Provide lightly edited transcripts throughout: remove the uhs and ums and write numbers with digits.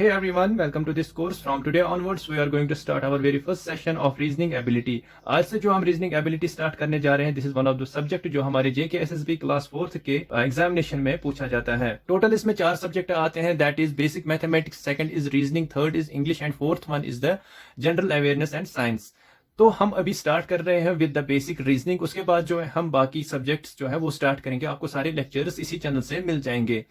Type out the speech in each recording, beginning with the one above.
Hey everyone, welcome to this course. From today onwards, we are going to start our very first session of reasoning ability. आज से जो हम reasoning ability start करने जा रहे हैं, this is one of the subject जो हमारे जेके एसएसबी क्लास 4th के एग्जामिनेशन में पूछा जाता है। टोटल इसमें 4 सब्जेक्ट आते हैं, that is basic mathematics, second is reasoning, third is English and fourth one is the general awareness and science. तो हम अभी स्टार्ट कर रहे हैं विद द बेसिक रीजनिंग। उसके बाद जो है हम बाकी सब्जेक्ट्स जो है वो स्टार्ट करेंगे। आपको सारे लेक्चर्स इसी चैनल से मिल जाएंगे।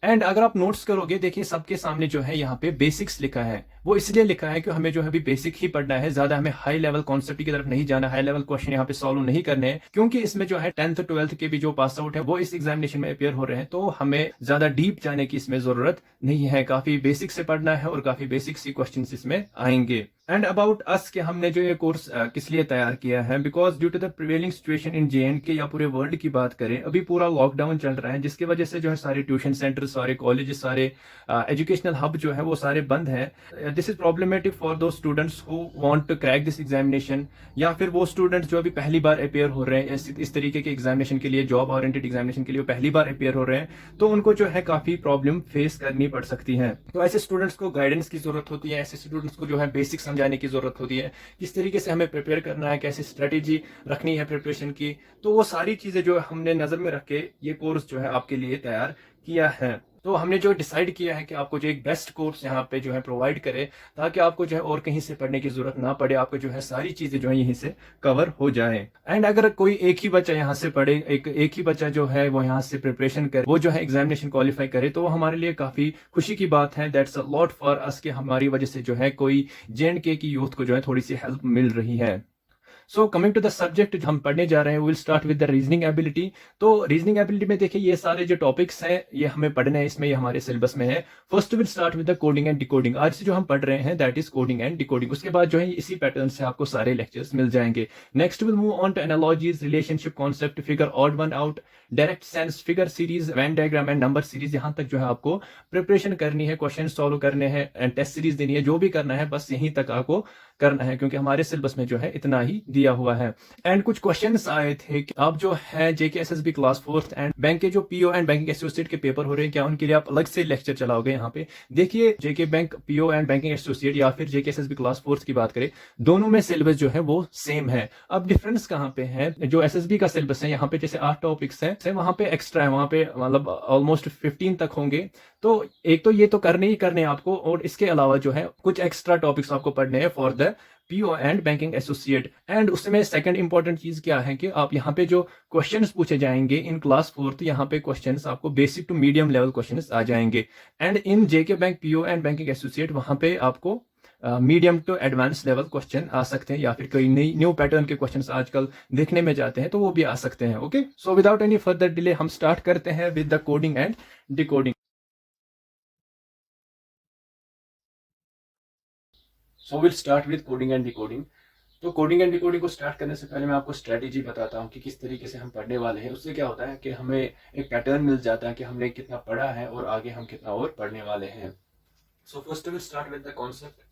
एंड अगर आप नोट्स करोगे, देखिए सबके सामने जो है यहाँ पे बेसिक्स लिखा है। वो इसलिए लिखा है कि हमें जो है अभी बेसिक ही पढ़ना है, ज्यादा हमें हाई लेवल कॉन्सेप्ट की तरफ नहीं जाना, हाई लेवल क्वेश्चन यहाँ पे सॉल्व नहीं करने हैं, क्योंकि इसमें जो है 10th 12th के भी जो पास आउट है वो इस एग्जामिनेशन में अपियर हो रहे हैं। तो हमें ज्यादा डीप जाने की इसमें जरूरत नहीं है, काफी बेसिक से पढ़ना है और काफी बेसिक सी क्वेश्चन इसमें आएंगे। एंड अबाउट अस कि हमने जो ये कोर्स किस लिए तैयार किया है, because due to the prevailing situation in JNK या पूरे वर्ल्ड की बात करें, अभी पूरा लॉकडाउन चल रहा है, जिसकी वजह से जो है सारे ट्यूशन सेंटर, सारे कॉलेज, सारे एजुकेशनल हब जो है वो सारे बंद हैं। This is problematic for those students who want to crack this examination, या फिर वो स्टूडेंट्स जो अभी पहली बार अपेयर हो रहे हैं इस तरीके के एग्जामिनेशन के लिए, जॉब ओरिएंटेड एग्जामिनेशन के लिए पहली बार अपेयर हो रहे हैं, तो उनको जो है काफी प्रॉब्लम फेस करनी पड़ सकती है। तो ऐसे स्टूडेंट्स को गाइडेंस की जरूरत होती है, ऐसे स्टूडेंट्स को जो है बेसिक समझाने की जरूरत होती है, किस तरीके से हमें प्रिपेयर करना है, कैसी स्ट्रेटेजी रखनी है प्रिपरेशन की। तो वो सारी चीजें जो हमने नजर में रख के ये कोर्स जो है आपके लिए तैयार किया है। तो हमने जो डिसाइड किया है कि आपको जो एक बेस्ट कोर्स यहाँ पे जो है प्रोवाइड करे, ताकि आपको जो है और कहीं से पढ़ने की जरूरत ना पड़े, आपको जो है सारी चीजें जो है यहीं से कवर हो जाए। एंड अगर कोई एक ही बच्चा यहाँ से पढ़े, एक ही बच्चा जो है वो यहाँ से प्रिपरेशन करे, वो जो है एग्जामिनेशन क्वालिफाई करे, तो वो हमारे लिए काफी खुशी की बात है। That's a lot for us कि हमारी वजह से जो है कोई JNK की यूथ को जो है थोड़ी सी हेल्प मिल रही है। So coming to the subject जो हम पढ़ने जा रहे हैं, will start with the reasoning ability. तो रीजनिंग एबिलिटी में देखिए ये सारे जो टॉपिक्स हैं ये हमें पढ़ने हैं, इसमें ये हमारे सिलेबस में है। First will start with the coding and decoding. आज से जो हम पढ़ रहे हैं that is coding and decoding. उसके बाद जो है इसी पैटर्न से आपको सारे लेक्चर्स मिल जाएंगे। Next will move on to analogies, relationship concept, figure odd one out, direct sense, figure series, Venn diagram and number series. यहाँ तक जो है आपको प्रिपरेशन करनी है, क्वेश्चन सॉल्व करने हैं एंड टेस्ट सीरीज देनी है, जो भी करना है बस यहीं तक आपको करना है, क्योंकि हमारे सिलेबस में जो है इतना ही दिया हुआ है। एंड कुछ क्वेश्चंस आए थे कि आप जो है जेके SSB class 4th and bank के जो पीओ एंड बैंकिंग एसोसिएट के पेपर हो रहे हैं, क्या उनके लिए आप अलग से लेक्चर चलाओगे यहाँ पे। देखिए JK bank PO and banking associate या फिर जेके एसएसबी क्लास 4th की बात करें, दोनों में सिलेबस जो है वो सेम है। अब डिफरेंस कहाँ पे है, जो एसएसबी का सिलेबस है यहाँ पे जैसे 8 टॉपिक्स है, वहां पे एक्स्ट्रा है, वहां पे मतलब ऑलमोस्ट 15 तक होंगे। तो एक तो ये तो करने ही करने आपको, और इसके अलावा जो है कुछ एक्स्ट्रा टॉपिक्स आपको पढ़ने हैं for the PO and banking associate. And उसमें सेकंड इंपॉर्टेंट चीज क्या है कि आप यहाँ पे जो क्वेश्चंस पूछे जाएंगे इन क्लास 4th, यहाँ पे क्वेश्चंस आपको basic to medium level questions आ जाएंगे। And in JK bank PO and banking associate वहां पे आपको medium to advance level question आ सकते हैं, या फिर कोई नई न्यू पैटर्न के क्वेश्चंस आजकल देखने में जाते हैं तो वो भी आ सकते हैं। Okay, so without any further delay हम स्टार्ट करते हैं with the coding and decoding. So will start with coding and decoding. तो कोडिंग एंड डिकोडिंग को स्टार्ट करने से पहले मैं आपको स्ट्रेटेजी बताता हूँ कि किस तरीके से हम पढ़ने वाले हैं। उससे क्या होता है कि हमें एक पैटर्न मिल जाता है कि हमने कितना पढ़ा है और आगे हम कितना और पढ़ने वाले हैं। So first will start with the concept.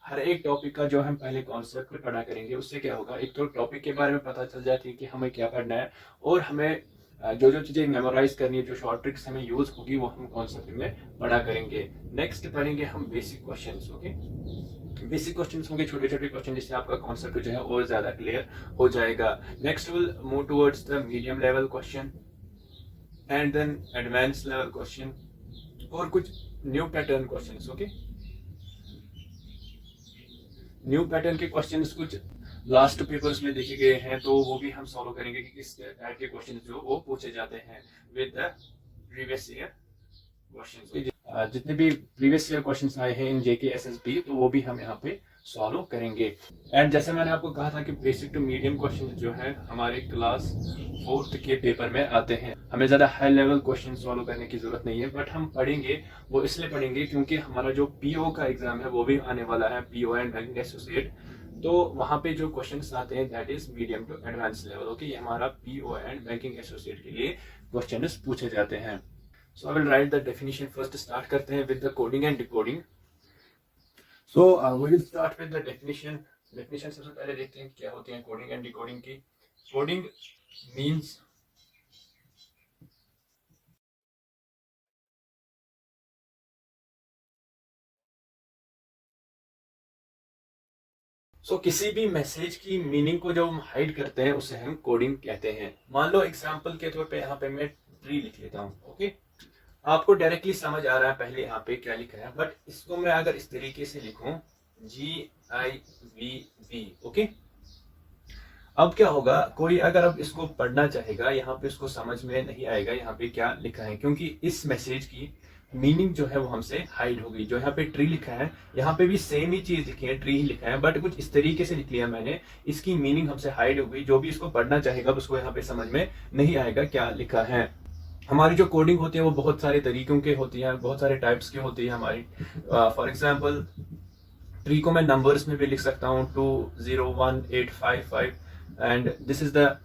हर एक टॉपिक का जो हम पहले कॉन्सेप्ट पढ़ा करेंगे, उससे क्या होगा, एक तो टॉपिक के बारे में पता चल जाती है कि हमें क्या पढ़ना है, और हमें जो जो चीजें मेमोराइज करनी है, जो शॉर्ट ट्रिक्स हमें यूज होगी, वो हम कॉन्सेप्ट में पढ़ा करेंगे। नेक्स्ट पढ़ेंगे हम basic questions. Okay, basic questions होंगे, छोटे छोटे क्वेश्चन, जिससे आपका कॉन्सेप्ट जो है और ज्यादा क्लियर हो जाएगा। Next will move towards the medium level question and then advance level question और कुछ new pattern questions. Okay, new pattern के क्वेश्चंस कुछ लास्ट पेपर्स में देखे गए हैं, तो वो भी हम सॉल्व करेंगे कि किस टाइप के क्वेश्चंस जो वो पूछे जाते हैं with the previous year questions. जितने भी प्रीवियस ईयर क्वेश्चंस आए हैं इन जेके एसएसबी, तो वो भी हम यहाँ पे सॉल्व करेंगे। एंड जैसे मैंने आपको कहा था कि बेसिक टू मीडियम क्वेश्चन जो है हमारे क्लास 4th के पेपर में आते हैं, हमें ज्यादा हाई लेवल क्वेश्चन सॉल्व करने की जरूरत नहीं है, बट हम पढ़ेंगे, वो इसलिए पढ़ेंगे क्योंकि हमारा जो पीओ का एग्जाम है वो भी आने वाला है, पीओ एंड बैंकिंग एसोसिएट। तो वहां पे जो क्वेश्चंस आते हैं that is medium to advance level. Okay, ये हमारा पीओ एंड बैंकिंग एसोसिएट के लिए क्वेश्चंस पूछे जाते हैं। So I will write the definition first. Start करते हैं with the coding and decoding. So we will start with the definition. Definition सबसे पहले देखते हैं क्या होती है coding and decoding की। Coding means किसी भी मैसेज की मीनिंग को जब हम हाइड करते हैं उसे हम कोडिंग कहते हैं। मान लो एग्जांपल के तौर पे यहाँ पे मैं ट्री लिख लेता हूँ। ओके, आपको डायरेक्टली समझ आ रहा है पहले यहाँ पे क्या लिखा है, बट इसको मैं अगर इस तरीके से लिखूं GIVV। ओके, अब क्या होगा, कोई अगर अब इसको पढ़ना चाहेगा, यहाँ पे उसको समझ में नहीं आएगा यहाँ पे क्या लिखा है, क्योंकि इस मैसेज की मीनिंग जो है वो हमसे हाइड हो गई। जो यहाँ पे ट्री लिखा है, यहाँ पे भी सेम ही चीज लिखी है, ट्री ही लिखा है, बट कुछ इस तरीके से लिख लिया मैंने, इसकी मीनिंग हमसे हाइड हो गई। जो भी इसको पढ़ना चाहेगा उसको यहाँ पे समझ में नहीं आएगा क्या लिखा है। हमारी जो कोडिंग होती है वो बहुत सारे तरीकों के होती है, बहुत सारे टाइप्स की होती है हमारी। फॉर एग्जाम्पल, ट्री को मैं नंबर्स में भी लिख सकता हूँ 2018555, and this is the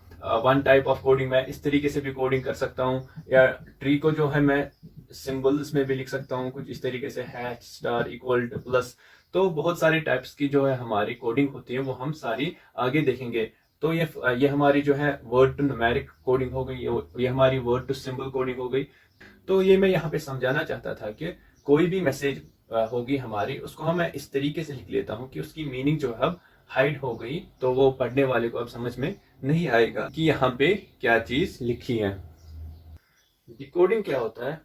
one type of coding. मैं इस तरीके से भी कोडिंग कर सकता हूँ, या ट्री को जो है मैं सिंबल्स में भी लिख सकता हूँ, कुछ इस तरीके से हैश स्टार इक्वल प्लस। तो बहुत सारे टाइप्स की जो है हमारी कोडिंग होती है वो हम सारी आगे देखेंगे। तो ये हमारी जो है वर्ड टू न्यूमेरिक कोडिंग हो गई, ये हमारी वर्ड टू सिंबल कोडिंग हो गई। तो ये मैं यहाँ पे समझाना चाहता था कि कोई भी मैसेज होगी हमारी, उसको हम मैं इस तरीके से लिख लेता हूँ कि उसकी मीनिंग जो है अब हाइड हो गई, तो वो पढ़ने वाले को अब समझ में नहीं आएगा कि यहाँ पे क्या चीज लिखी है। डिकोडिंग क्या होता है?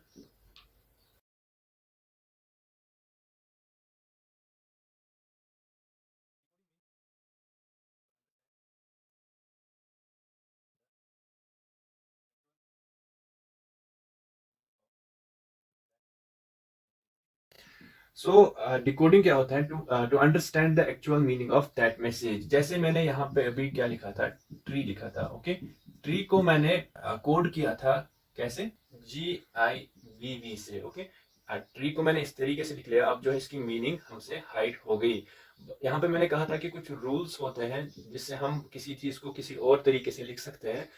सो डिकोडिंग क्या होता है? To understand the actual meaning of that message. जैसे मैंने यहाँ पे अभी क्या लिखा था, ट्री लिखा था। ओके, ट्री को मैंने कोड किया था कैसे? GIVV से। ओके, ट्री को मैंने इस तरीके से लिख लिया, अब जो है इसकी मीनिंग हमसे हाइड हो गई। यहाँ पे मैंने कहा था कि कुछ रूल्स होते हैं जिससे हम किसी चीज को किसी और तरीके से लिख सकते हैं।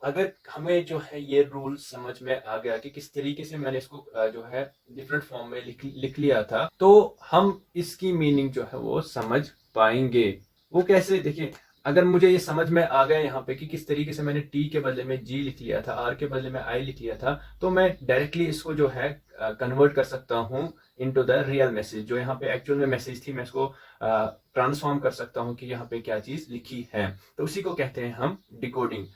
अगर हमें जो है ये रूल समझ में आ गया कि किस तरीके से मैंने इसको जो है डिफरेंट फॉर्म में लिख लिया था, तो हम इसकी मीनिंग जो है वो समझ पाएंगे। वो कैसे? देखिए, अगर मुझे ये समझ में आ गया यहाँ पे कि किस तरीके से मैंने टी के बदले में जी लिख लिया था, आर के बदले में आई लिख लिया था, तो मैं डायरेक्टली इसको जो है कन्वर्ट कर सकता हूँ इनटू द रियल मैसेज। जो यहाँ पे एक्चुअल में मैसेज थी, मैं इसको ट्रांसफॉर्म कर सकता हूँ कि यहाँ पे क्या चीज लिखी है। तो उसी को कहते हैं हम डिकोडिंग।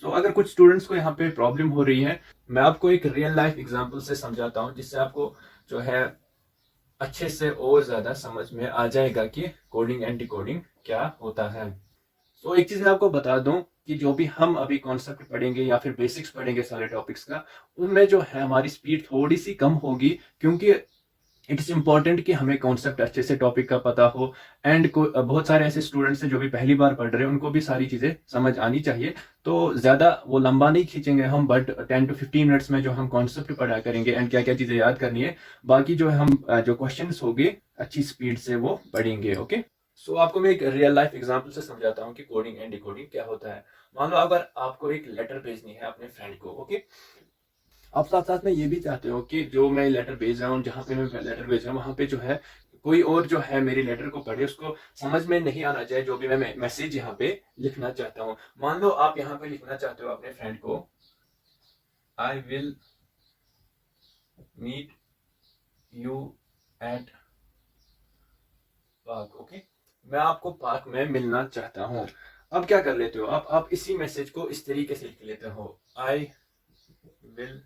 अगर कुछ स्टूडेंट्स को यहाँ पे प्रॉब्लम हो रही है, मैं आपको एक रियल लाइफ एग्जांपल से समझाता हूँ, जिससे आपको जो है अच्छे से और ज्यादा समझ में आ जाएगा कि कोडिंग एंड डिकोडिंग क्या होता है। एक चीज मैं आपको बता दूं कि जो भी हम अभी कॉन्सेप्ट पढ़ेंगे या फिर बेसिक्स पढ़ेंगे सारे टॉपिक्स का, उनमें जो है हमारी स्पीड थोड़ी सी कम होगी, क्योंकि इट्स इम्पॉर्टेंट कि हमें कॉन्सेप्ट अच्छे से टॉपिक का पता हो। एंड बहुत सारे ऐसे स्टूडेंट्स हैं जो भी पहली बार पढ़ रहे हैं, उनको भी सारी चीजें समझ आनी चाहिए। तो ज्यादा वो लंबा नहीं खींचेंगे हम, बट 10 to 15 मिनट्स में जो हम कॉन्सेप्ट पढ़ा करेंगे एंड क्या क्या चीजें याद करनी है, बाकी जो है हम जो क्वेश्चन होंगे अच्छी स्पीड से वो पढ़ेंगे। ओके, आपको मैं एक रियल लाइफ एग्जांपल से समझाता हूँ कि कोडिंग एंड डिकोडिंग क्या होता है। मान लो अगर आपको एक लेटर भेजनी है अपने फ्रेंड को। ओके, आप साथ साथ में ये भी चाहते हो कि जो मैं लेटर भेज रहा हूँ, जहाँ पे मैं लेटर भेज रहा हूँ, वहां पे जो है कोई और जो है मेरी लेटर को पढ़े, उसको समझ में नहीं आना चाहिए जो भी मैं मैसेज यहाँ पे लिखना चाहता हूँ। मान लो आप यहाँ पे लिखना चाहते हो अपने फ्रेंड को, I will meet you at park. Okay, मैं आपको पार्क में मिलना चाहता हूँ। अब क्या कर लेते हो आप इसी मैसेज को इस तरीके से लिख लेते हो, I will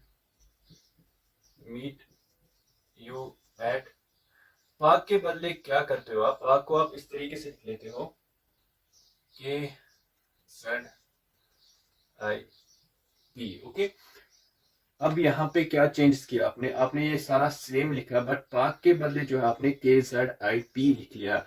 meet you at park के बदले क्या करते हो आप? पार्क को आप इस तरीके से लिख लेते हो, KZIP। ओके, अब यहाँ पे क्या चेंज किया आपने? आपने ये सारा सेम लिखा, बट पार्क के बदले जो है आपने KZIP लिख लिया।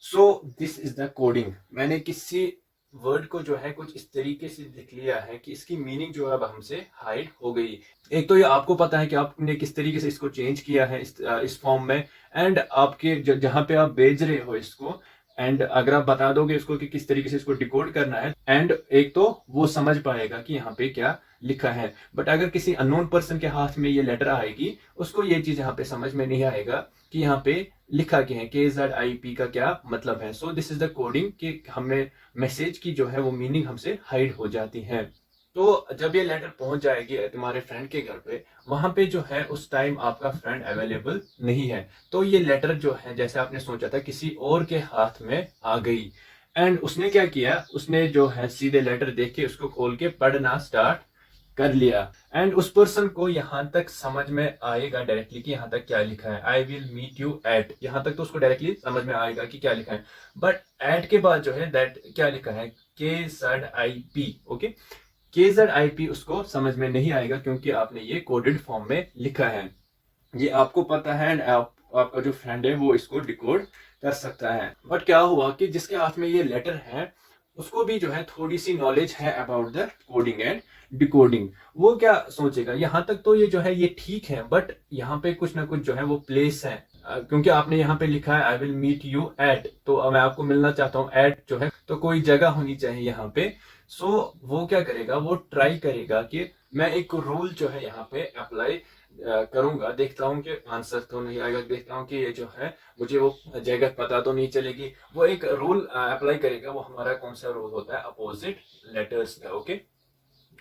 This is the coding. मैंने किसी वर्ड को जो है कुछ इस तरीके से लिख लिया है कि इसकी मीनिंग जो है अब हमसे हाइड हो गई। एक तो ये आपको पता है कि आपने किस तरीके से इसको चेंज किया है इस फॉर्म में, एंड आपके जहां पे आप भेज रहे हो इसको, एंड अगर आप बता दोगे इसको कि किस तरीके से इसको डिकोड करना है, एंड एक तो वो समझ पाएगा कि यहाँ पे क्या लिखा है। बट अगर किसी अननोन पर्सन के हाथ में ये लेटर आएगी, उसको ये चीज यहाँ पे समझ में नहीं आएगा कि यहाँ पे लिखा क्या है, KZIP का क्या मतलब है। दिस इज द कोडिंग कि हमें मैसेज की जो है वो मीनिंग हमसे हाइड हो जाती है। तो जब ये लेटर पहुंच जाएगी तुम्हारे फ्रेंड के घर पे, वहां पे जो है उस टाइम आपका फ्रेंड अवेलेबल नहीं है, तो ये लेटर जो है जैसे आपने सोचा था किसी और के हाथ में आ गई। एंड उसने क्या किया, उसने जो है सीधे लेटर देख के उसको खोल के पढ़ना स्टार्ट कर लिया। एंड उस पर्सन को यहां तक समझ में आएगा डायरेक्टली कि यहां तक क्या लिखा है, I will meet you at, यहां तक तो उसको डायरेक्टली समझ में आएगा कि क्या लिखा है। बट एट के बाद जो है दैट क्या लिखा है, KZIP, ओके। KZIP उसको समझ में नहीं आएगा क्योंकि आपने ये कोडेड फॉर्म में लिखा है। ये आपको पता है एंड आपका जो फ्रेंड है वो इसको डिकोड कर सकता है। बट क्या हुआ कि जिसके हाथ में ये लेटर है उसको भी जो है थोड़ी सी नॉलेज है about the coding and decoding. वो क्या सोचेगा, यहाँ तक तो ये जो है ये ठीक है, बट यहाँ पे कुछ ना कुछ जो है वो प्लेस है। क्योंकि आपने यहाँ पे लिखा है I will meet you at, तो मैं आपको मिलना चाहता हूँ एट जो है, तो कोई जगह होनी चाहिए यहाँ पे। सो वो क्या करेगा, वो ट्राई करेगा कि मैं एक रूल जो है यहाँ पे अप्लाई करूंगा, देखता हूँ कि आंसर तो नहीं आएगा, देखता हूँ कि ये जो है मुझे वो जगह पता तो नहीं चलेगी। वो एक रूल अप्लाई करेगा, वो हमारा कौन सा रूल होता है, अपोजिट लेटर्स का, ओके।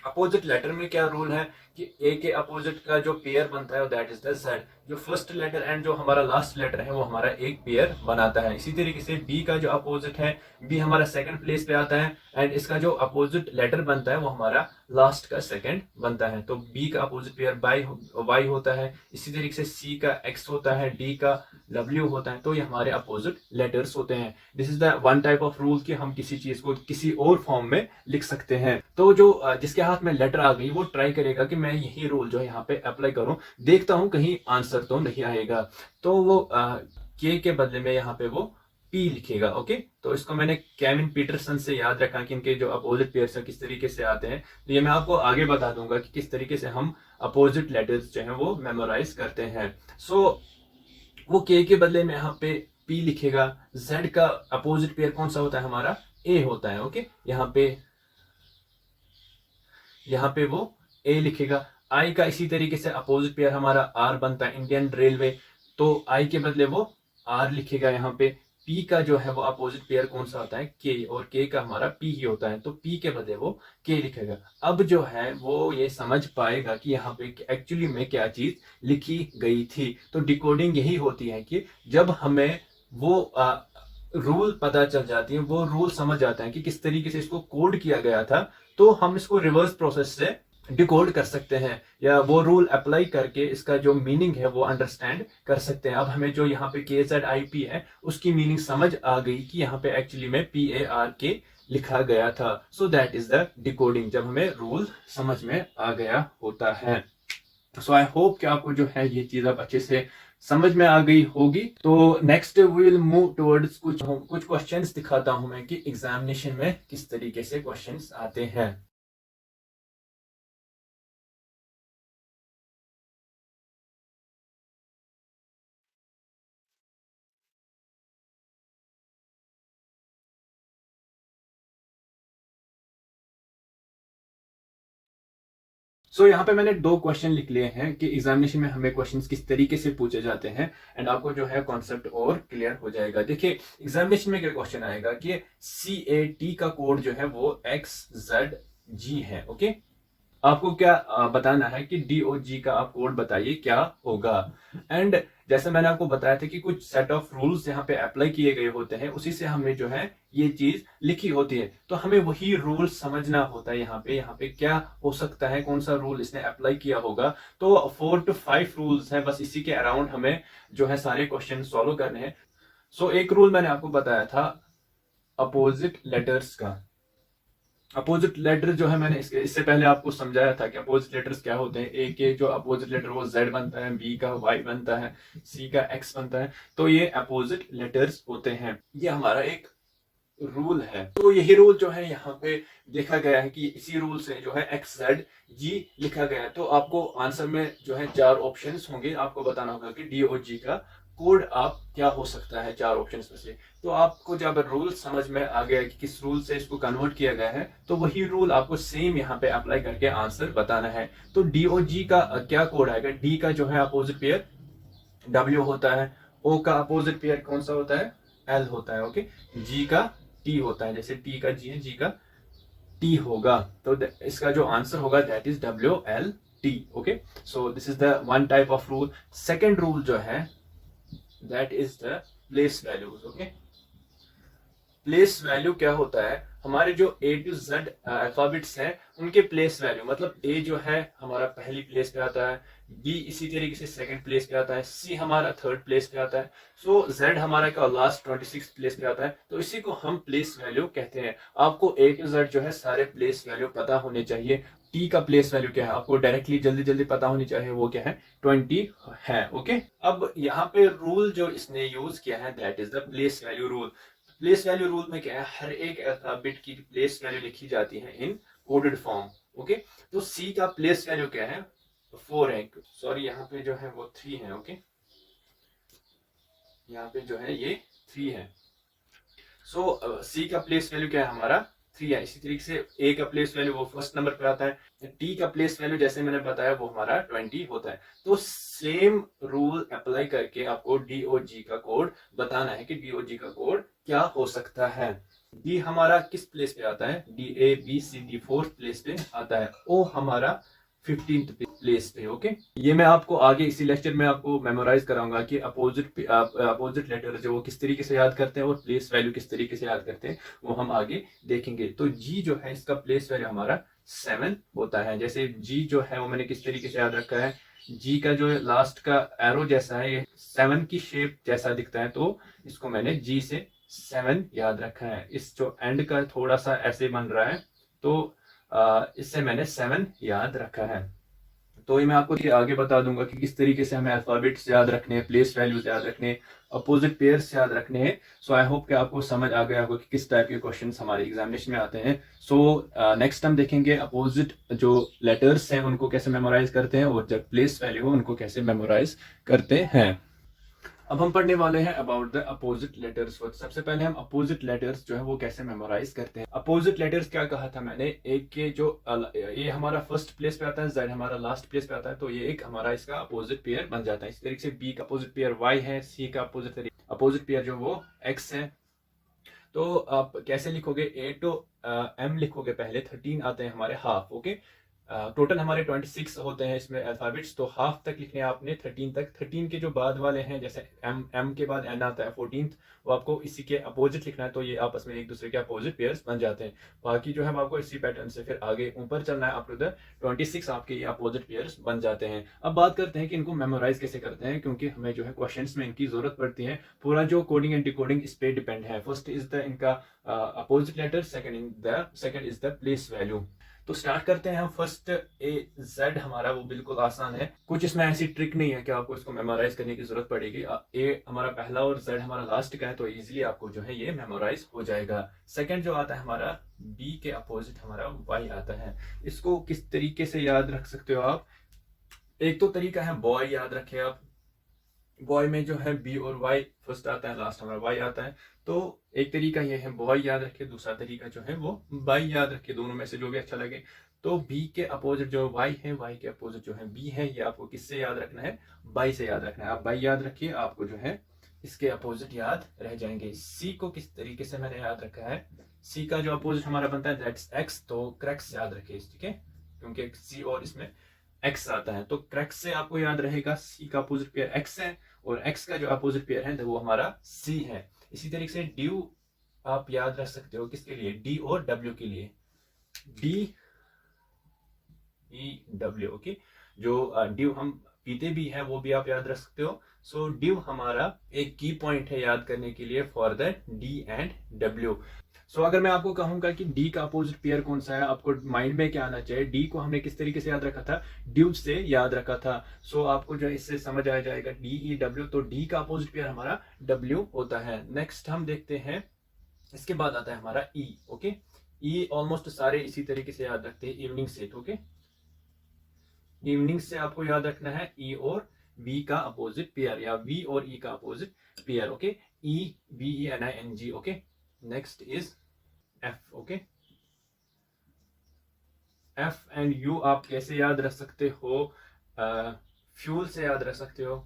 अपोजिट लेटर में क्या रूल है कि ए के अपोजिट का जो पेयर बनता है दैट इज द जेड। जो फर्स्ट लेटर एंड जो हमारा लास्ट लेटर है वो हमारा एक पेयर बनाता है। इसी तरीके से बी का जो अपोजिट है, बी हमारा सेकंड प्लेस पे आता है एंड इसका जो अपोजिट लेटर बनता है वो हमारा लास्ट का सेकंड बनता है। तो बी का अपोजिट पेयर वाई होता है, इसी तरीके से सी का एक्स होता है, डी का डब्ल्यू होता है। तो ये हमारे अपोजिट लेटर्स होते हैं। This is the one type of rule कि हम किसी चीज को किसी और फॉर्म में लिख सकते हैं। तो जो जिसके हाथ में लेटर आ गई वो ट्राई करेगा कि मैं यही रूल जो है यहाँ पे अप्लाई करूं, देखता हूं कहीं आंसर तो नहीं आएगा। तो वो के बदले में यहाँ पे वो पी लिखेगा, ओके। तो इसको मैंने केविन पीटरसन से याद रखा कि इनके जो अपोजिट पेयर्स हैं किस तरीके से आते हैं। तो ये मैं आपको आगे बता दूंगा कि किस तरीके से हम अपोजिट लेटर्स जो है वो मेमोराइज करते हैं। सो वो के बदले में यहाँ पे पी लिखेगा। जेड का अपोजिट पेयर कौन सा होता है, हमारा ए होता है, ओके। यहाँ पे वो ए लिखेगा। आई का इसी तरीके से अपोजिट पेयर हमारा आर बनता है, इंडियन रेलवे, तो आई के बदले वो आर लिखेगा। यहाँ पे पी का जो है वो अपोजिट पेयर कौन सा होता है, के, और के का हमारा पी ही होता है, तो पी के बदले वो के लिखेगा। अब जो है वो ये समझ पाएगा कि यहाँ पे एक्चुअली में क्या चीज लिखी गई थी। तो डिकोडिंग यही होती है कि जब हमें वो रूल पता चल जाती है, वो रूल समझ आता है कि किस तरीके से इसको कोड किया गया था, तो हम इसको रिवर्स प्रोसेस से डिकोड कर सकते हैं या वो रूल अप्लाई करके इसका जो मीनिंग है वो अंडरस्टैंड कर सकते हैं। अब हमें जो यहाँ पे KZIP है उसकी मीनिंग समझ आ गई कि यहाँ पे एक्चुअली में PARK लिखा गया था। So that is the decoding, जब हमें रूल समझ में आ गया होता है। सो आई होप कि आपको जो है ये चीज अब अच्छे से समझ में आ गई होगी। तो नेक्स्ट विल मूव टुवर्ड्स कुछ क्वेश्चंस दिखाता हूं मैं कि एग्जामिनेशन में किस तरीके से क्वेश्चंस आते हैं। सो यहाँ पे मैंने दो क्वेश्चन लिख लिए हैं कि एग्जामिनेशन में हमें क्वेश्चंस किस तरीके से पूछे जाते हैं, एंड आपको जो है कॉन्सेप्ट और क्लियर हो जाएगा। देखिए एग्जामिनेशन में क्या क्वेश्चन आएगा कि CAT का कोड जो है वो XZG है, ओके। आपको क्या बताना है कि DOG का आप कोड बताइए क्या होगा। एंड जैसे मैंने आपको बताया था कि कुछ सेट ऑफ रूल्स यहाँ पे अप्लाई किए गए होते हैं, उसी से हमें जो है ये चीज लिखी होती है, तो हमें वही रूल समझना होता है। यहाँ पे क्या हो सकता है, कौन सा रूल इसने अप्लाई किया होगा। तो 4 to 5 रूल्स हैं, बस इसी के अराउंड हमें जो है सारे क्वेश्चन सॉल्व करने हैं। सो एक रूल मैंने आपको बताया था अपोजिट लेटर्स का। अपोजिट लेटर जो है मैंने इससे पहले आपको समझाया था कि अपोजिट लेटर्स क्या होते हैं। ए के जो अपोजिट लेटर वो जेड बनता है, बी का वाई बनता है, सी का एक्स बनता है, तो ये अपोजिट लेटर्स होते हैं। ये हमारा एक रूल है। तो यही रूल जो है यहाँ पे देखा गया है कि इसी रूल से जो है XZG लिखा गया है। तो आपको आंसर में जो है 4 ऑप्शंस होंगे, आपको बताना होगा कि DOG का कोड आप क्या हो सकता है 4 ऑप्शंस में से। तो आपको जब रूल समझ में आ गया कि किस रूल से इसको कन्वर्ट किया गया है, तो वही रूल आपको सेम यहाँ पे अप्लाई करके आंसर बताना है। तो DOG का क्या कोड आएगा, डी का जो है अपोजिट पेयर W होता है, O का अपोजिट पेयर कौन सा होता है, L होता है, ओके। जी का T होता है, जैसे T का G है, G का टी होगा। तो इसका जो आंसर होगा that is WLT। Okay, so this is the one type of rule. Second rule जो है that is the place values. Okay, place value क्या होता है, हमारे जो A to Z अल्फाबेट्स हैं उनके प्लेस वैल्यू, मतलब A जो है हमारा पहली प्लेस पे आता है, B इसी तरीके से सेकंड प्लेस पे आता है, C हमारा थर्ड प्लेस पे आता है, सो Z हमारा क्या लास्ट 26 प्लेस पे आता है। तो इसी को हम प्लेस वैल्यू कहते हैं। आपको A to Z जो है सारे प्लेस वैल्यू पता होने चाहिए। टी का प्लेस वैल्यू क्या है आपको डायरेक्टली जल्दी जल्दी पता होनी चाहिए, वो क्या है 20 है। ओके, अब यहाँ पे रूल जो इसने यूज किया है that is the place value rule. Place value rule में क्या है, हर एक बिट की प्लेस वैल्यू लिखी जाती है इन कोडेड फॉर्म। ओके, तो सी का प्लेस वैल्यू क्या है 4 है, सॉरी यहाँ पे जो है वो 3 है। ओके, यहाँ पे जो है ये 3 है। सो सी का प्लेस वैल्यू क्या है हमारा 3 है। इसी तरीके से ए का प्लेस वैल्यू वो फर्स्ट नंबर पे आता है। टी का प्लेस वैल्यू जैसे मैंने बताया वो हमारा 20 होता है। तो सेम रूल अप्लाई करके आपको DOG का कोड बताना है कि DOG का कोड क्या हो सकता है। डी हमारा किस प्लेस पे आता है, DABCD फोर्थ प्लेस पे आता है। ओ हमारा 15th प्लेस पे। ओके, ये मैं आपको आगे इसी लेक्चर में आपको मेमोराइज कराऊंगा कि अपोजिट लेटर जो वो किस तरीके से याद करते हैं और प्लेस वैल्यू किस तरीके से याद करते हैं, वो हम आगे देखेंगे। तो जी जो है इसका प्लेस वैल्यू हमारा 7 होता है। जैसे जी जो है वो मैंने किस तरीके से याद रखा है, जी का जो लास्ट का एरो जैसा है ये 7 की शेप जैसा दिखता है, तो इसको मैंने जी से 7 याद रखा है। इस जो एंड का थोड़ा सा ऐसे बन रहा है, तो इससे मैंने 7 याद रखा है। तो ये मैं आपको आगे बता दूंगा कि किस तरीके से हमें अल्फाबेट्स याद रखने हैं, प्लेस वैल्यूज याद रखने हैं, अपोजिट पेयर्स याद रखने हैं। सो आई होप कि आपको समझ आ गया होगा कि किस टाइप के क्वेश्चंस हमारे एग्जामिनेशन में आते हैं। सो नेक्स्ट हम देखेंगे अपोजिट जो लेटर्स हैं उनको कैसे मेमोराइज करते हैं और जब प्लेस वैल्यू हो उनको कैसे मेमोराइज करते हैं। अब हम पढ़ने वाले हैं अबाउट द अपोजिट लेटर्स। सबसे पहले हम अपोजिट लेटर्स जो है वो कैसे मेमोराइज करते हैं। अपोजिट लेटर्स क्या कहा था मैंने, एक के जो ये हमारा फर्स्ट प्लेस पे आता है, जेड हमारा लास्ट प्लेस पे आता है, तो ये एक हमारा इसका अपोजिट पेयर बन जाता है। इस तरीके से बी का अपोजिट पेयर वाई है, सी का अपोजिट पेयर जो वो एक्स है। तो आप कैसे लिखोगे, ए टू एम लिखोगे पहले, 13 आते हैं हमारे हाफ। ओके, टोटल हमारे 26 होते हैं इसमें अल्फाबेट्स, तो हाफ तक लिखने हैं आपने 13 तक। 13 के जो बाद वाले हैं जैसे एम के बाद एन आता है 14th, वो आपको इसी के अपोजिट लिखना है, तो ये आपस में एक दूसरे के अपोजिट पेयर्स बन जाते हैं। बाकी जो है आपको इसी पैटर्न से फिर आगे ऊपर चलना है, अप टू द 26 आपके ये अपोजिट पेयर्स बन जाते हैं। अब बात करते हैं कि इनको मेमोराइज कैसे करते हैं, क्योंकि हमें जो है क्वेश्चंस में इनकी जरूरत पड़ती है। पूरा जो कोडिंग एंड डिकोडिंग इस पे डिपेंड है। फर्स्ट इज द इनका opposite letter, second is the place value. तो स्टार्ट करते हैं हम। फर्स्ट ए जेड हमारा वो बिल्कुल आसान है, कुछ इसमें ऐसी ट्रिक नहीं है कि आपको इसको मेमोराइज करने की जरूरत पड़ेगी। ए हमारा पहला और जेड हमारा लास्ट का है, तो इजीली आपको जो है ये मेमोराइज हो जाएगा। सेकंड जो आता है हमारा बी के अपोजिट हमारा वाई आता है। इसको किस तरीके से याद रख सकते हो आप, एक तो तरीका है बॉय याद रखे आप। बॉय में जो है बी और वाई फर्स्ट आता है, लास्ट हमारा वाई आता है। तो एक तरीका ये है बॉय याद रखे, दूसरा तरीका जो है वो बाई याद रखे, दोनों में से जो भी अच्छा लगे। तो बी के अपोजिट जो वाई है, वाई के अपोजिट जो है बी है, ये आपको किससे याद रखना है, बाई से याद रखना है। आप बाई याद रखिए, आपको जो है इसके अपोजिट याद रह जाएंगे। सी को किस तरीके से मैंने याद रखा है, सी का जो अपोजिट हमारा बनता है दैट्स एक्स, तो क्रैक्स याद रखिए, ठीक है, क्योंकि सी और इसमें एक्स आता है, तो क्रैक्स से आपको याद रहेगा सी का अपोजिट पेयर एक्स है, और एक्स का जो अपोजिट पेयर है वो हमारा सी है। इसी तरीके से ड्यू आप याद रख सकते हो किसके लिए, डी और डब्ल्यू के लिए, डी ई डब्ल्यू। ओके, जो ड्यू हम पीते भी हैं वो भी आप याद रख सकते हो। सो ड्यू हमारा एक की पॉइंट है याद करने के लिए for the D and W. So अगर मैं आपको कहूंगा कि डी का अपोजिट पेयर कौन सा है, आपको माइंड में क्या आना चाहिए, डी को हमने किस तरीके से याद रखा था, ड्यू से याद रखा था। सो आपको जो इससे समझ आ जाएगा डी ई डब्ल्यू, तो डी का अपोजिट पेयर हमारा डब्ल्यू होता है। नेक्स्ट हम देखते हैं, इसके बाद आता है हमारा ई। ओके, ई ऑलमोस्ट सारे इसी तरीके से याद रखते हैं, इवनिंग से। ओके, इवनिंग से आपको याद रखना है ई और वी का अपोजिट पेयर, या वी और ई का opposite pair. Okay, E V E N I N G. Okay, next is F. Okay, F and U आप कैसे याद रख सकते हो, फ्यूल से याद रख सकते हो।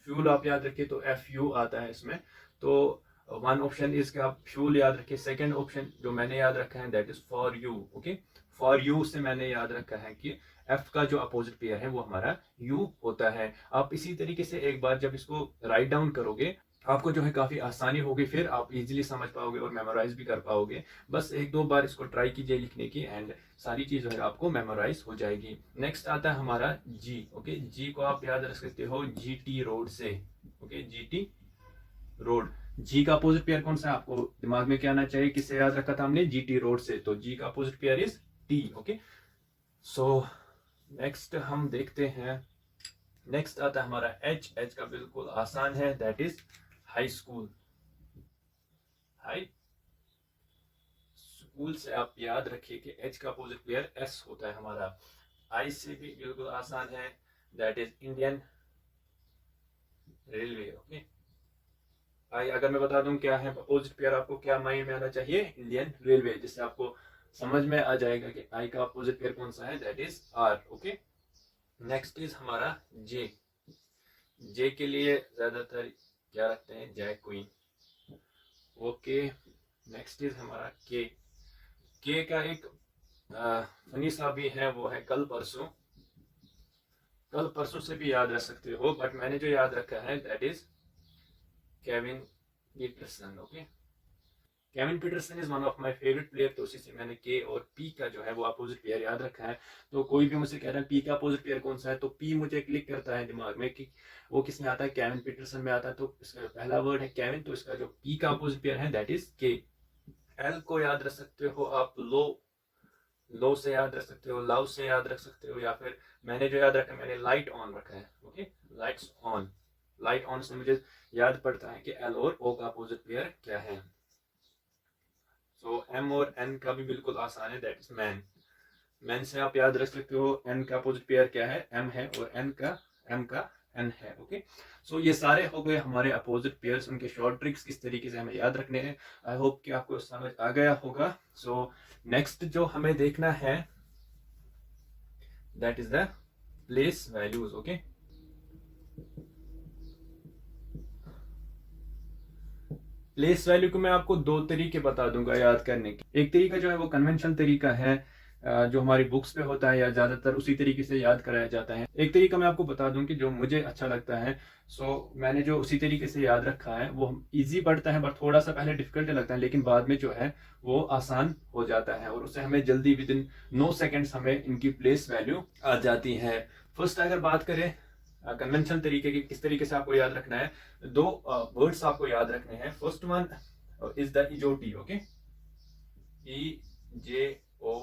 फ्यूल आप याद रखिए तो एफ यू आता है इसमें। तो वन ऑप्शन इज कि आप फ्यूल याद रखिए, सेकंड ऑप्शन जो मैंने याद रखा है that is for you. Okay, for you से मैंने याद रखा है कि एफ का जो अपोजिट पेयर है वो हमारा यू होता है। आप इसी तरीके से एक बार जब इसको राइट डाउन करोगे आपको जो है काफी आसानी होगी, फिर आप इजीली समझ पाओगे और मेमोराइज भी कर पाओगे। बस एक दो बार इसको ट्राई कीजिए लिखने की एंड सारी चीज जो है आपको मेमोराइज हो जाएगी। नेक्स्ट आता है हमारा जी। ओके, जी को आप याद रख सकते हो जी टी रोड से। Okay, G T road. G का अपोजिट पेयर कौन सा है आपको दिमाग में क्या आना चाहिए, किससे याद रखा था हमने, जी टी रोड से, तो जी का opposite pair is T. Okay, so next हम देखते हैं, नेक्स्ट आता है हमारा एच। एच का बिल्कुल आसान है, that is high school. High school से आप याद रखिए कि एच का अपोजिट पेयर एस होता है हमारा। आई से भी बिल्कुल आसान है, that is Indian railway. Okay, I अगर मैं बता दूं क्या है अपोजिट पेयर, आपको क्या माइंड में आना चाहिए, इंडियन रेलवे, जिससे आपको समझ में आ जाएगा कि आई का अपोजिट पेयर कौन सा है, that is R. Okay, next is हमारा जे। जे के लिए ज्यादातर क्या रखते हैं, jack queen. Okay, next is हमारा के। के का एक फनी सा भी है, वो है कल परसों। कल परसों से भी याद रख सकते हो, बट मैंने जो याद रखा है that is Kevin Pietersen. Okay, Kevin Pietersen is one of my favourite player, तो उसी से मैंने के और पी का जो है वो अपोजिट पेयर याद रखा है। तो कोई भी मुझसे कह रहा है पी का अपोजिट पेयर कौन सा है, तो पी मुझे क्लिक करता है दिमाग में कि वो किस में आता है, केविन पीटरसन में आता है। तो इसका पहला वर्ड है केविन, तो इसका जो पी का अपोजिट पेयर है दैट इज के। एल को याद रख सकते हो आप लो, लो से याद रख सकते हो, लव से याद रख सकते हो, या फिर मैंने जो याद रखा है मैंने लाइट ऑन रखा है। Okay, lights on. Light on से मुझे याद पड़ता है कि एल और ओ का अपोजिट पेयर क्या है। सो एम और एन का भी बिल्कुल आसान है, दैट इज मैन। मैन से आप याद रख सकते हो एन का अपोजिट पेयर क्या है, एम है, और एम का एन है। ओके, सो ये सारे हो गए हमारे अपोजिट पेयर्स, उनके शॉर्ट ट्रिक्स किस तरीके से हमें याद रखने हैं। आई होप कि आपको समझ आ गया होगा। सो नेक्स्ट जो हमें देखना है that is the place values. Okay, place value को मैं आपको दो तरीके बता दूंगा याद करने के। एक तरीका जो है वो कन्वेंशनल तरीका है, जो हमारी बुक्स पे होता है या ज्यादातर उसी तरीके से याद कराया जाता है। एक तरीका मैं आपको बता दूं कि जो मुझे अच्छा लगता है, सो मैंने जो उसी तरीके से याद रखा है वो इजी पड़ता है, बट थोड़ा सा पहले डिफिकल्ट लगता है, लेकिन बाद में जो है वो आसान हो जाता है और उससे हमें जल्दी विद इन 9 सेकेंड्स हमें इनकी प्लेस वैल्यू आ जाती है। फर्स्ट अगर बात करें कन्वेंशनल तरीके की, किस तरीके से आपको याद रखना है, दो वर्ड्स आपको याद रखने हैं। First one is the EJOTY. Okay, E J O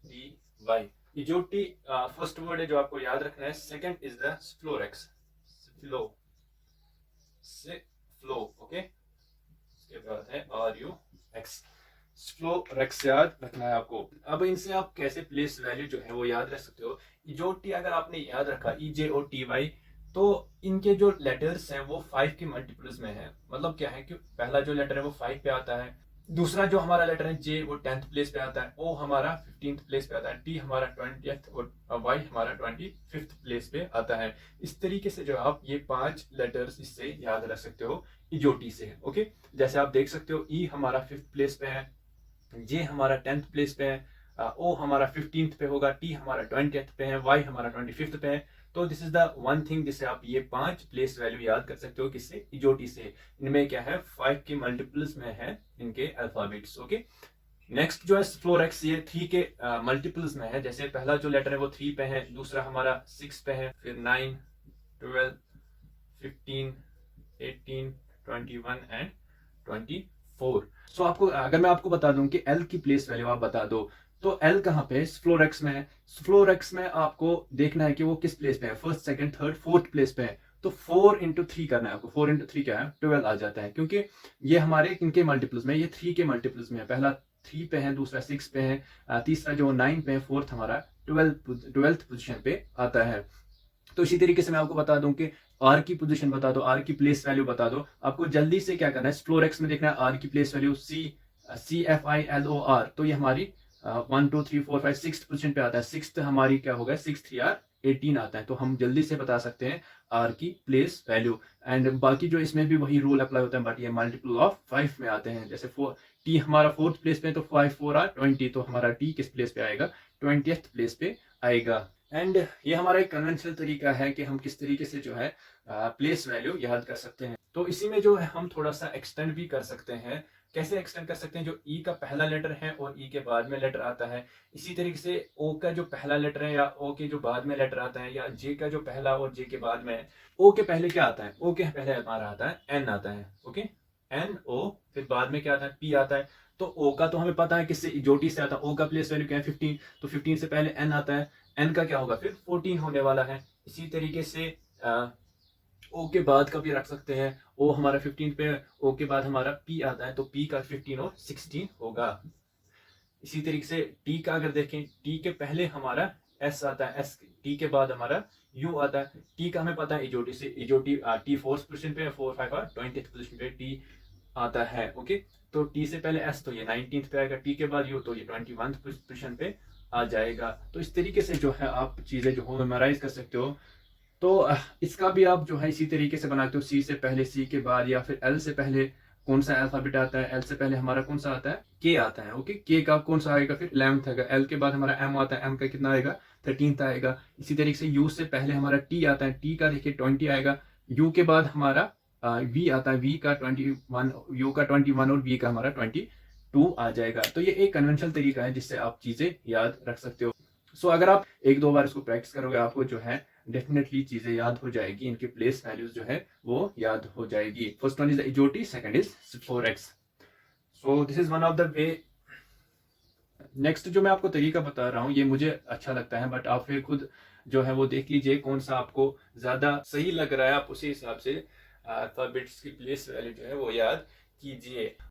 T Y, EJOTY first word है जो आपको याद रखना है। Second is the sflorex, flow से फ्लो। ओके, इसके बाद है आर यू एक्स, स्फ्लोरेक्स याद रखना है आपको। अब इनसे आप कैसे प्लेस वैल्यू जो है वो याद रख सकते हो। इजोटी अगर आपने याद रखा ई जे ओ टी वाई, तो इनके जो लेटर्स हैं वो 5 के मल्टीपल्स में है। मतलब क्या है कि पहला जो लेटर है वो 5 पे आता है, दूसरा जो हमारा लेटर है जे वो 10th प्लेस पे आता है, ओ हमारा 15th प्लेस पे आता है, टी हमारा 20th और वाई हमारा 25th प्लेस पे आता है। इस तरीके से जो आप ये 5 लेटर्स इससे याद रख सकते हो इजोटी से। ओके, जैसे आप देख सकते हो ई हमारा 5th प्लेस पे है, जे हमारा 10th प्लेस पे है, ओ हमारा 15th पे होगा, टी हमारा 20th पे है, वाई हमारा 25th पे है। तो this is the one thing जिससे आप ये 5 प्लेस वैल्यू याद कर सकते हो, किससे, इजोटी से। इनमें क्या है 5 के मल्टीपल्स में है इनके अल्फाबेट्स। ओके, नेक्स्ट जो है फ्लोरेक्स, ये 3 के मल्टीपल्स में है। जैसे पहला जो लेटर है वो 3 पे है, दूसरा हमारा 6 पे है, फिर 9, 12, 15, 18, 21 एंड 24। सो आपको अगर मैं आपको बता दूं कि एल की प्लेस वैल्यू आप बता दो, तो एल कहाँ पे है, फ्लोरेक्स में है। फ्लोरेक्स में आपको देखना है कि वो किस प्लेस पे है, first, second, third, fourth place पे है। तो 4 इंटू 3 करना है आपको। 4 इंटू 3 क्या है, 12 आ जाता है, क्योंकि ये हमारे इनके मल्टीपल्स में, ये 3 के मल्टीपल्स में है। पहला 3 पे है, दूसरा 6 पे है, तीसरा जो 9 पे है, फोर्थ हमारा 12th पोजिशन पे आता है। तो इसी तरीके से मैं आपको बता दूं कि आर की पोजीशन बता दो, आर की प्लेस वैल्यू बता दो। आपको जल्दी से क्या करना है, फ्लोरेक्स में देखना है आर की प्लेस वैल्यू, CFILOR। तो ये हमारी 1 2 3 4 5 6 पोजीशन पे आता है। 6th हमारी क्या होगा, 6 3 आर 18 आता है, तो हम जल्दी से बता सकते हैं आर की प्लेस वैल्यू। एंड बाकी जो इसमें भी वही रूल अप्लाई होता है, बट ये मल्टीपल ऑफ 5 में आते हैं। जैसे टी हमारा 4th प्लेस पे, तो 5 4 आर 20, तो हमारा टी किस प्लेस पे आएगा, 20th प्लेस पे आएगा। एंड ये हमारा एक कन्वेंशनल तरीका है कि हम किस तरीके से जो है प्लेस वैल्यू याद कर सकते हैं। तो इसी में जो है हम थोड़ा सा एक्सटेंड भी कर सकते हैं। कैसे एक्सटेंड कर सकते हैं, जो ई का पहला लेटर है और ई के बाद में लेटर आता है, इसी तरीके से ओ का जो पहला लेटर है या ओ के जो बाद में लेटर आता है, या जे का जो पहला और जे के बाद में, ओ के पहले क्या आता है, ओ के पहले हमारा आता है एन आता है, ओके, एन ओ, फिर बाद में क्या आता है, पी आता है। तो ओ का तो हमें पता है किससे, इजोटी से आता है। ओ का प्लेस वैल्यू क्या है, 15, तो 15 से पहले एन आता है, एन का क्या होगा फिर 14 होने वाला है। इसी तरीके से ओ के बाद का भी रख सकते हैं, ओ हमारा 15 पे, ओ के बाद हमारा पी आता है, तो पी का 15 और 16 होगा। इसी तरीके से टी का अगर देखें, टी के पहले हमारा एस आता है, एस टी के बाद हमारा यू आता है। टी का हमें पता है इजोटी से, इजोटी टी 4th पोजीशन पे, 4 5 और 20th पोजीशन पे टी आता है, ओके। तो टी से पहले एस, तो ये 19th पे आएगा, टी के बाद यू, तो ये 21th पोजीशन पे आ जाएगा। तो इस तरीके से जो है आप चीजें जो हो मेमोराइज कर सकते हो। तो इसका भी आप जो है इसी तरीके से बनाते हो, सी से पहले, सी के बाद, या फिर एल से पहले कौन सा अल्फाबेट आता है, एल से पहले हमारा कौन सा आता है, के आता है, ओके। के का कौन सा आएगा फिर 11th आएगा। एल के बाद हमारा एम आता है, एम का कितना आएगा 13th आएगा। इसी तरीके से यू से पहले हमारा टी आता है, टी का देखिए 20 आएगा। यू के बाद हमारा वी आता है, वी का 21, यू का 21 और वी का हमारा 22 आ जाएगा। तो ये एक कन्वेंशनल तरीका है जिससे आप चीजें याद रख सकते हो। सो अगर आप एक दो बार इसको प्रैक्टिस करोगे, आपको जो है डेफिनेटली चीजें याद हो जाएगी, इनकी प्लेस वैल्यूज जो है वो याद हो जाएगी। First one is the इजोटी, second is 4x। So this is one of the way. Next जो मैं आपको तरीका बता रहा हूँ ये मुझे अच्छा लगता है, बट आप फिर खुद जो है वो देख लीजिए कौन सा आपको ज्यादा सही लग रहा है, आप उसी हिसाब से अल्फाबेट्स की प्लेस वैल्यू जो है वो याद कीजिए।